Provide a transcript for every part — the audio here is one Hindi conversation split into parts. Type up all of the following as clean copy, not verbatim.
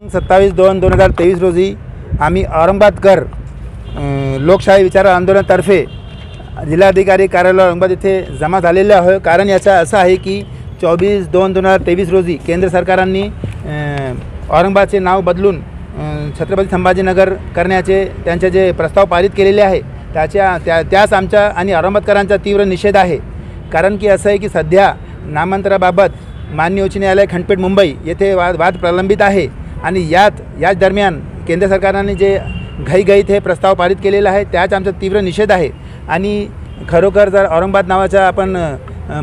27/2/2023 रोजी आम्ही औरंगाबादकर लोकशाही विचार आंदोलनातर्फे जिल्हाधिकारी कार्यालय औरंगाबाद येथे जमा झालेले आहे। कारण याचा असं आहे की 24/2/2023 रोजी केंद्र सरकारांनी औरंगाबादचे नाव बदलून छत्रपती संभाजीनगर करण्याचे त्यांचे जे प्रस्ताव पारित केलेले आहे त्यास आमच्या आणि औरंगाबादकरांचा तीव्र निषेध आहे। कारण की असं आहे की सध्या नामांतराबाबत माननीय उच्च न्यायालय खंडपीठ मुंबई येथे वाद प्रलंबित आहे आणि याच दरम्यान केंद्र सरकारने जे घाईघाईत हे प्रस्ताव पारित केलेला आहे त्याच आमचा तीव्र निषेध आहे। आणि खरोखर जर औरंगाबाद नावाचा आपण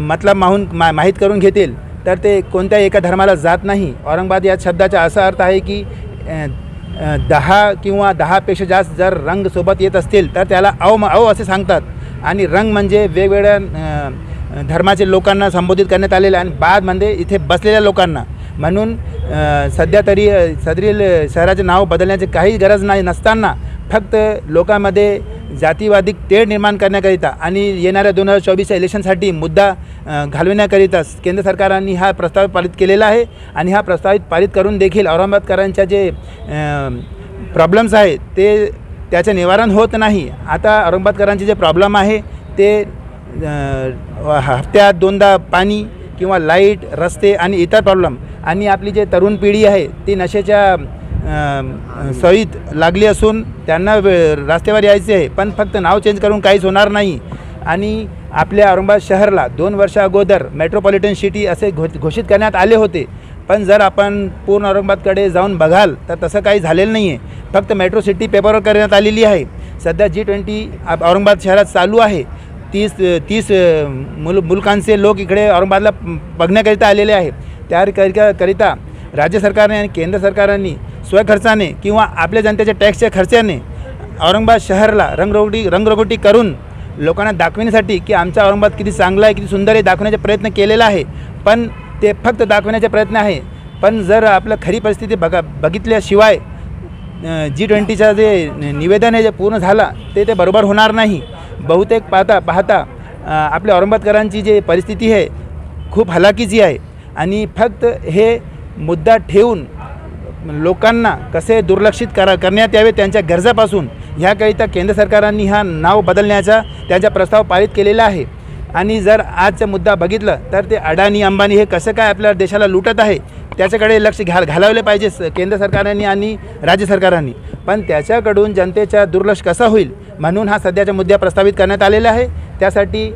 मतलब माहीत करून घेतील तर ते कोणत्याही एका धर्माला जात नाही। औरंगाबाद या शब्दाचा असा अर्थ आहे की 10 किंवा 10पेक्षा जास्त जर रंग सोबत येत असतील तर त्याला औ असे सांगतात। आणि रंग म्हणजे वेगवेगळ्या धर्माचे लोकांना संबोधित करण्यात आलेले आणि बादमध्ये इथे बसलेल्या लोकांना। म्हणून सध्या तरी सदरील शहराचे नाव बदलण्याची काही गरज नसताना फक्त लोकांमध्ये जातीवादी तेढ निर्माण करण्याकरिता आणि येणाऱ्या 2024 इलेक्शनसाठी मुद्दा घालविण्याकरिता केंद्र सरकारने हा प्रस्ताव पारित केलेला आहे। आणि हा प्रस्तावित पारित करून देखील औरंगाबादकरांच्या जे प्रॉब्लेम्स आहेत त्याचे निवारण होत नाही। आता औरंगाबादकरांचे जे प्रॉब्लेम आहे ते हप्त्यात 2दा पाणी किंवा लाईट, रस्ते आणि इतर प्रॉब्लेम आणि आपली जे तरुण पिढी आहे ती नशेच्या सवयीत लागली असून त्यांना रस्त्यावर यायचे आहे, पण फक्त नाव चेंज करून काहीच होणार नाही। आणि आपल्या औरंगाबाद शहराला 2 वर्ष अगोदर मेट्रोपॉलिटन सिटी असे घोषित करण्यात आले होते, पण जर आपण पूर्ण औरंगाबादकडे जाऊन बघाल तर तसं काही झालेलं नाही आहे। फक्त मेट्रो सिटी पेपरवर करण्यात आलेली आहे। सध्या G20 औरंगाबाद शहरात चालू आहे। 30 मुलकांचे लोक इकडे औरंगाबादला बघण्याकरिता आलेले आहे। त्याकरिता राज्य सरकारने आणि केंद्र सरकारने स्वखर्चाने किंवा आपल्या जनतेच्या टॅक्सच्या खर्चाने औरंगाबाद शहराला रंगरंगोटी करून लोकांना दाखवण्यासाठी की आमचा औरंगाबाद किती चांगला आहे, किती सुंदर आहे दाखवण्याचा प्रयत्न केलेला आहे। पण ते फक्त दाखवण्याचा प्रयत्न आहे, पण जर आपलं खरी परिस्थिती बघितल्याशिवाय G20चं जे निवेदन आहे जे पूर्ण झाला ते बरोबर होणार नाही। बहुतेक पाहता आपल्या औरंगाबादकरांची जी परिस्थिती आहे खूप हलाखीची आहे आणि फक्त हे मुद्दा ठेवून लोकांना कसे दुर्लक्षित करण्यात यावे त्यांच्या गरजापासून ह्याकरिता केंद्र सरकारांनी हा नाव बदलण्याचा त्यांचा प्रस्ताव पारित केलेला आहे। आणि जर आजचा मुद्दा बघितलं तर ते अडाणी अंबानी हे कसं काय आपल्या देशाला लुटत आहे त्याच्याकडे लक्ष घालावले पाहिजे केंद्र सरकारने आणि राज्य सरकारांनी, पण त्याच्याकडून जनतेचा दुर्लक्ष कसा होईल म्हणून हा सध्याचा मुद्दा प्रस्तावित करण्यात आलेला आहे। त्यासाठी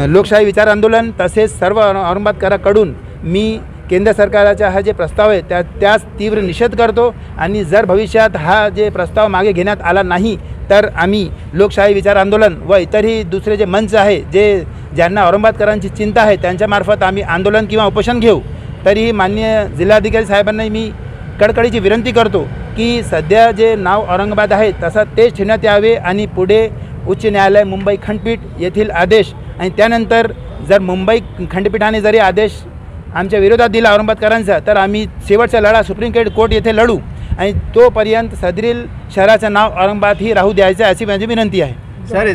लोकशाही विचार आंदोलन तसेच सर्व औरंगाबादकरांकडून मी केंद्र सरकारचा हा जे प्रस्ताव आहे त्यास तीव्र निषेध करतो। आणि जर भविष्यात हा जे प्रस्ताव मागे घेण्यात आला नाही तर आम्ही लोकशाही विचार आंदोलन व इतरही दुसरे जे मंच आहे ज्यांना औरंगाबादकरांची चिंता आहे त्यांच्यामार्फत आम्ही आंदोलन किंवा उपोषण घेऊ। तरीही माननीय जिल्हाधिकारी साहेबांना मी कडकडीची विनंती करतो की सध्या जे नाव औरंगाबाद आहे तसं तेच ठेवण्यात यावे आणि पुढे उच्च न्यायालय मुंबई खंडपीठ येथील आदेश आणि त्यानंतर जर मुंबई खंडपीठाने जरी आदेश आमच्या विरोधात दिला औरंगाबादकरांचा तर आम्ही शेवटचा लढा सुप्रीम कोर्ट येथे लढू आणि तोपर्यंत सदरील शहराचं नाव औरंगाबाद ही राहू द्यायचं ऐसी माझी विनंती है। सर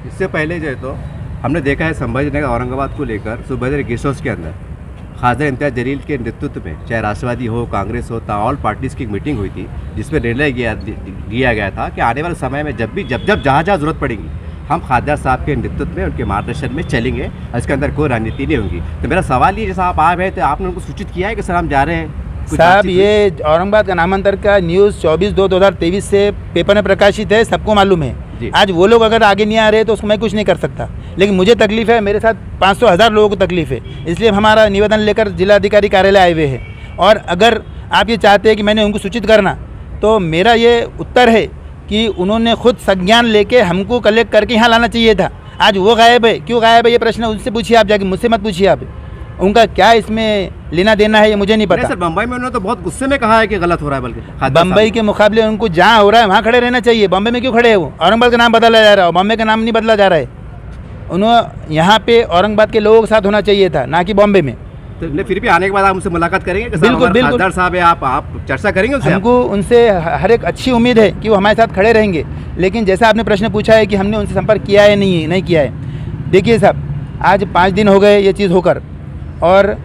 इससे पहले जो है तो हमने देखा है संभाजीनगर औरंगाबाद को लेकर सुबह गेस्ट हाउस के अंदर खासदार इम्तियाज़ जलील के नेतृत्व में चाहे राष्ट्रवादी हो, कांग्रेस हो, ऑल पार्टीज़ की मीटिंग हुई थी जिसमें निर्णय लिया गया था कि आने वाले समय में जब जहाँ जरूरत पड़ेगी हम खासदार साहब के नेतृत्व में उनके मार्गदर्शन में चलेंगे, इसके अंदर कोई रणनीति नहीं होगी। तो मेरा सवाल ये जैसा आप आए हैं तो आपने उनको सूचित किया है कि सर हम जा रहे हैं? साहब ये औरंगाबाद का नामांतर का न्यूज़ 24/2/2023 से पेपर में प्रकाशित है, सबको मालूम है। आज वो लोग अगर आगे नहीं आ रहे तो उसको मैं कुछ नहीं कर सकता, लेकिन मुझे तकलीफ़ है, मेरे साथ 500,000 लोगों को तकलीफ़ है, इसलिए हमारा निवेदन लेकर जिलाधिकारी कार्यालय आए हुए हैं। और अगर आप ये चाहते हैं कि मैंने उनको सूचित करना तो मेरा ये उत्तर है कि उन्होंने खुद संज्ञान लेके हमको कलेक्ट करके यहाँ लाना चाहिए था। आज वो गायब है, क्यों गायब है ये प्रश्न उनसे पूछिए आप जाके, मुझसे मत पूछिए आप। उनका क्या इसमें लेना देना है ये मुझे नहीं पता। सर बम्बई में उन्होंने तो बहुत गुस्से में कहा है कि गलत हो रहा है, बल्कि बम्बई के मुकाबले उनको जहाँ हो रहा है वहाँ खड़े रहना चाहिए। बम्बई में क्यों खड़े हैं वो? औरंगाबाद का नाम बदला जा रहा है, बम्बई का नाम नहीं बदला जा रहा है। उन्होंने यहाँ पे औरंगाबाद के लोगों के साथ होना चाहिए था, ना कि बॉम्बे में। तो फिर भी आने के बाद आप उनसे मुलाकात करेंगे कि बिल्कुल खासदार साहब है, आप चर्चा करेंगे उनसे? हमको उनसे हर एक अच्छी उम्मीद है कि वो हमारे साथ खड़े रहेंगे, लेकिन जैसा आपने प्रश्न पूछा है कि हमने उनसे संपर्क किया है नहीं किया है। देखिए साहब, आज 5 दिन हो गए ये चीज़ होकर, और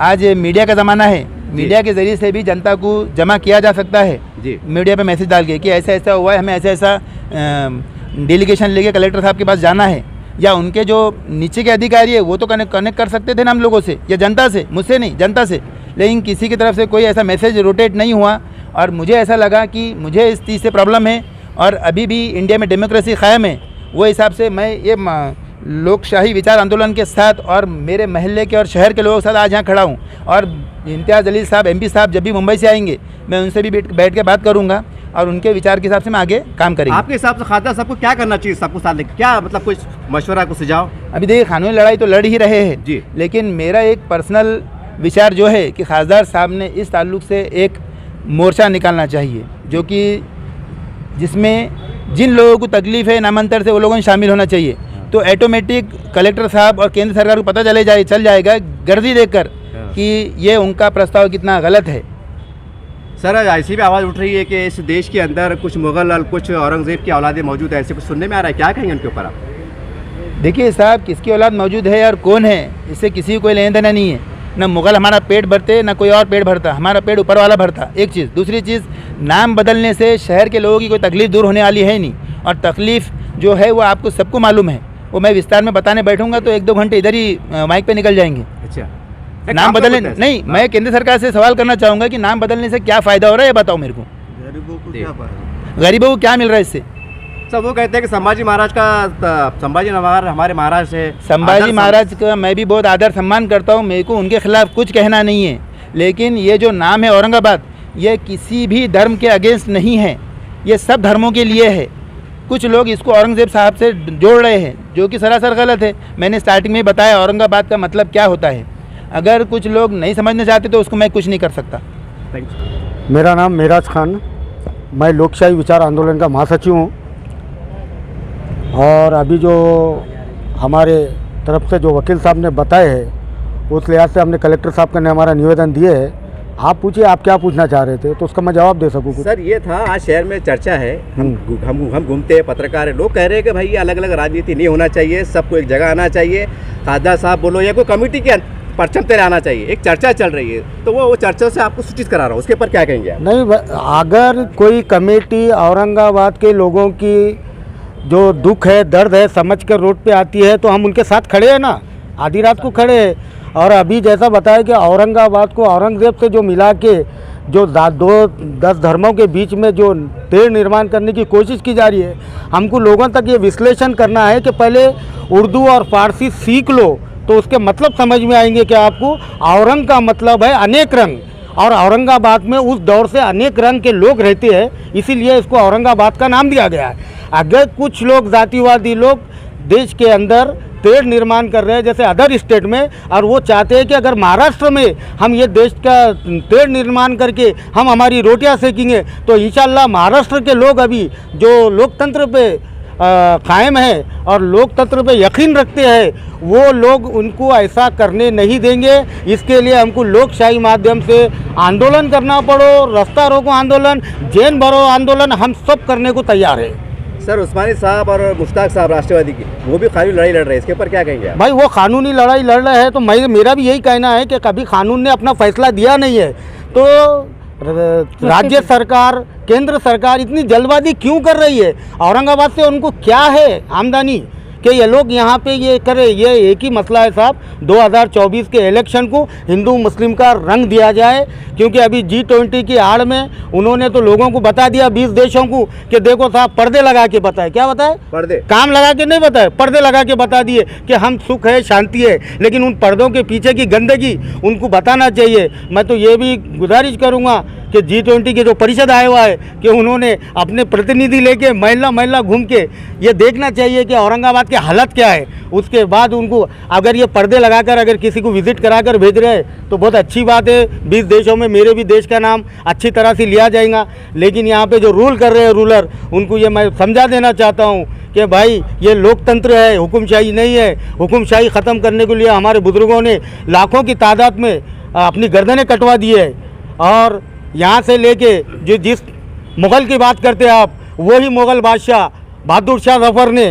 आज मीडिया का ज़माना है, मीडिया के ज़रिए से भी जनता को जमा किया जा सकता है जी मीडिया पे मैसेज डाल के कि ऐसा ऐसा हुआ है, हमें ऐसा ऐसा डेलीगेशन लेके कलेक्टर साहब के पास जाना है, या उनके जो नीचे के अधिकारी है वो तो कनेक्ट कर सकते थे ना हम लोगों से या जनता से, मुझसे नहीं जनता से, लेकिन किसी की तरफ से कोई ऐसा मैसेज रोटेट नहीं हुआ। और मुझे ऐसा लगा कि मुझे इस चीज़ से प्रॉब्लम है और अभी भी इंडिया में डेमोक्रेसी कायम है, वो हिसाब से मैं ये लोकशाही विचार आंदोलन के साथ और मेरे महल्ले के और शहर के लोगों के साथ आज यहाँ खड़ा हूँ। और इम्तियाज़ जलील साहब MP साहब जब भी मुंबई से आएंगे मैं उनसे भी बैठ के बात करूँगा और उनके विचार के हिसाब से मैं आगे काम करेंगे। आपके हिसाब से खासदार सबको क्या करना चाहिए, सबको साथ लेकर क्या मतलब कुछ मशवरा को सुझाव? अभी देखिए कानूनी लड़ाई तो लड़ ही रहे हैं जी, लेकिन मेरा एक पर्सनल विचार जो है कि खासदार साहब ने इस ताल्लुक से एक मोर्चा निकालना चाहिए जो कि जिसमें जिन लोगों को तकलीफ़ है नामांतर से वो लोगों ने शामिल होना चाहिए। तो ऑटोमेटिक कलेक्टर साहब और केंद्र सरकार को पता चल जाएगा गर्दी देखकर कि ये उनका प्रस्ताव कितना गलत है। सर ऐसी भी आवाज़ उठ रही है कि इस देश के अंदर कुछ मुगल और कुछ औरंगजेब की औलादें मौजूद है, ऐसे कुछ सुनने में आ रहा है, क्या कहेंगे उनके ऊपर आप? देखिए साहब, किसकी औलाद मौजूद है और कौन है इससे किसी को कोई लेना देना नहीं है। ना मुग़ल हमारा पेट भरते ना कोई और पेट भरता, हमारा पेट ऊपर वाला भरता, एक चीज़। दूसरी चीज़, नाम बदलने से शहर के लोगों की कोई तकलीफ़ दूर होने वाली है नहीं, और तकलीफ़ जो है वो आपको सबको मालूम है, वो मैं विस्तार में बताने बैठूंगा तो 1-2 घंटे इधर ही माइक पे निकल जाएंगे। अच्छा, नाम बदलने नहीं, मैं केंद्र सरकार से सवाल करना चाहूँगा कि नाम बदलने से क्या फ़ायदा हो रहा है, ये बताओ मेरे को। गरीबों को क्या मिल रहा है इससे? सब वो कहते हैं कि संभाजी महाराज हमारे महाराज है। संभाजी महाराज का मैं भी बहुत आदर सम्मान करता हूँ, मेरे को उनके खिलाफ कुछ कहना नहीं है, लेकिन ये जो नाम है औरंगाबाद, ये किसी भी धर्म के अगेंस्ट नहीं है, ये सब धर्मों के लिए है। कुछ लोग इसको औरंगजेब साहब से जोड़ रहे हैं जो कि सरासर गलत है। मैंने स्टार्टिंग में बताया औरंगाबाद का मतलब क्या होता है। अगर कुछ लोग नहीं समझना चाहते तो उसको मैं कुछ नहीं कर सकता। Thank you. मेरा नाम मेराज खान, मैं लोकशाही विचार आंदोलन का महासचिव हूँ। और अभी जो हमारे तरफ से जो वकील साहब ने बताए हैं उस लिहाज से हमने कलेक्टर साहब का ने हमारा निवेदन दिए है। आप पूछिए आप क्या पूछना चाह रहे थे तो उसका मैं जवाब दे सकूँ। सर ये था, आज शहर में चर्चा है, हम घूमते हैं, पत्रकार है, लोग कह रहे हैं कि भाई ये अलग अलग राजनीति नहीं होना चाहिए, सबको एक जगह आना चाहिए। खासदार साहब बोलो या कोई कमेटी के परचम तेरे आना चाहिए, एक चर्चा चल रही है, तो वो चर्चा से आपको सूचित करा रहा हूँ, उसके ऊपर क्या कहेंगे आप? नहीं, अगर कोई कमेटी औरंगाबाद के लोगों की जो दुख है दर्द है समझ कर रोड पे आती है तो हम उनके साथ खड़े हैं ना, आधी रात को खड़े हैं। और अभी जैसा बताया कि औरंगाबाद को औरंगजेब से जो मिला के जो 10 धर्मों के बीच में जो तेढ़ निर्माण करने की कोशिश की जा रही है, हमको लोगों तक ये विश्लेषण करना है कि पहले उर्दू और फारसी सीख लो तो उसके मतलब समझ में आएंगे कि आपको औरंग का मतलब है अनेक रंग, और औरंगाबाद में उस दौर से अनेक रंग के लोग रहते हैं, इसीलिए इसको औरंगाबाद का नाम दिया गया है। अगर कुछ लोग जातिवादी लोग देश के अंदर तेढ़ निर्माण कर रहे हैं जैसे अदर स्टेट में, और वो चाहते हैं कि अगर महाराष्ट्र में हम ये देश का तेढ़ निर्माण करके हम हमारी रोटियां सेकेंगे तो इंशाल्लाह महाराष्ट्र के लोग अभी जो लोकतंत्र पे कायम है और लोकतंत्र पे यकीन रखते हैं वो लोग उनको ऐसा करने नहीं देंगे। इसके लिए हमको लोकशाही माध्यम से आंदोलन करना पड़ो, रास्ता रोको आंदोलन, जैन भरो आंदोलन, हम सब करने को तैयार है। सर उस्मानी साहब और मुश्ताक साहब राष्ट्रवादी की वो भी कानूनी लड़ाई लड़ रहे हैं, इसके ऊपर क्या कहेंगे आप? भाई वो कानूनी लड़ाई लड़ रहे हैं तो मेरा भी यही कहना है कि कभी कानून ने अपना फैसला दिया नहीं है तो राज्य सरकार केंद्र सरकार इतनी जल्दबाजी क्यों कर रही है? औरंगाबाद से उनको क्या है आमदनी कि ये लोग यहाँ पे ये करे? ये एक ही मसला है साहब, 2024 के इलेक्शन को हिंदू मुस्लिम का रंग दिया जाए, क्योंकि अभी G20 की आड़ में उन्होंने तो लोगों को बता दिया 20 देशों को कि देखो साहब पर्दे लगा के बताए, क्या बताए? पर्दे, काम लगा के नहीं बताए, पर्दे लगा के बता दिए कि हम सुख है शांति है, लेकिन उन पर्दों के पीछे की गंदगी उनको बताना चाहिए। मैं तो ये भी गुजारिश करूँगा कि G20 के जो परिषद आया हुआ है कि उन्होंने अपने प्रतिनिधि लेके महिला महिला घूम के ये देखना चाहिए कि औरंगाबाद की हालत क्या है। उसके बाद उनको अगर ये पर्दे लगाकर अगर किसी को विजिट कराकर भेज रहे हैं तो बहुत अच्छी बात है, 20 देशों में मेरे भी देश का नाम अच्छी तरह से लिया जाएगा। लेकिन यहाँ पे जो रूल कर रहे हैं रूलर, उनको ये मैं समझा देना चाहता हूँ कि भाई ये लोकतंत्र है, हुकुमशाही नहीं है। हुकुमशाही ख़त्म करने के लिए हमारे बुजुर्गों ने लाखों की तादाद में अपनी गर्दनें कटवा दी है। और यहाँ से लेके जो जिस मुग़ल की बात करते हैं आप, वही मुग़ल बादशाह बहादुर शाह जफ़र ने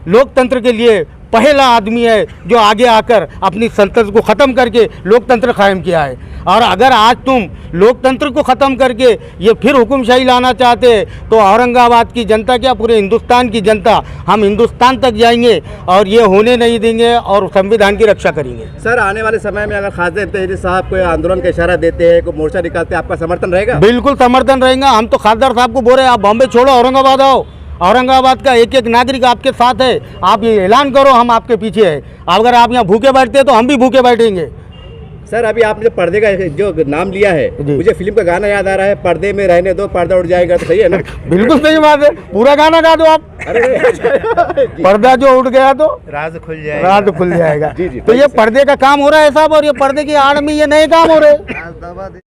लोकतंत्र के लिए पहला आदमी है जो आगे आकर अपनी संसद को ख़त्म करके लोकतंत्र कायम किया है। और अगर आज तुम लोकतंत्र को ख़त्म करके ये फिर हुक्मशाही लाना चाहते हैं तो औरंगाबाद की जनता क्या, पूरे हिंदुस्तान की जनता, हम हिंदुस्तान तक जाएंगे और ये होने नहीं देंगे और संविधान की रक्षा करेंगे। सर, आने वाले समय में अगर खासदार इम्तियाज जलील साहब कोई आंदोलन का इशारा देते हैं, कोई मोर्चा निकालते हैं, आपका समर्थन रहेगा? बिल्कुल समर्थन रहेगा। हम तो खासदार साहब को बोल रहे हैं आप बॉम्बे छोड़ो, औरंगाबाद आओ। औरंगाबाद का एक एक नागरिक आपके साथ है, आप ये ऐलान करो हम आपके पीछे हैं। अगर आप यहाँ भूखे बैठते हैं तो हम भी भूखे बैठेंगे। सर, अभी आपने जो पर्दे का जो नाम लिया है, जी। मुझे फिल्म का गाना याद आ रहा है, पर्दे में रहने दो पर्दा उड़ जाएगा, तो सही है ना? बिल्कुल सही बात है, पूरा गाना गा दो आप। अरे पर्दा जो उठ गया तो राज खुल जाएगा। रात खुल जाएगा। जी, जी, तो ये पर्दे का काम हो रहा है साहब, और ये पर्दे की आड़ में ये नए काम हो रहे हैं।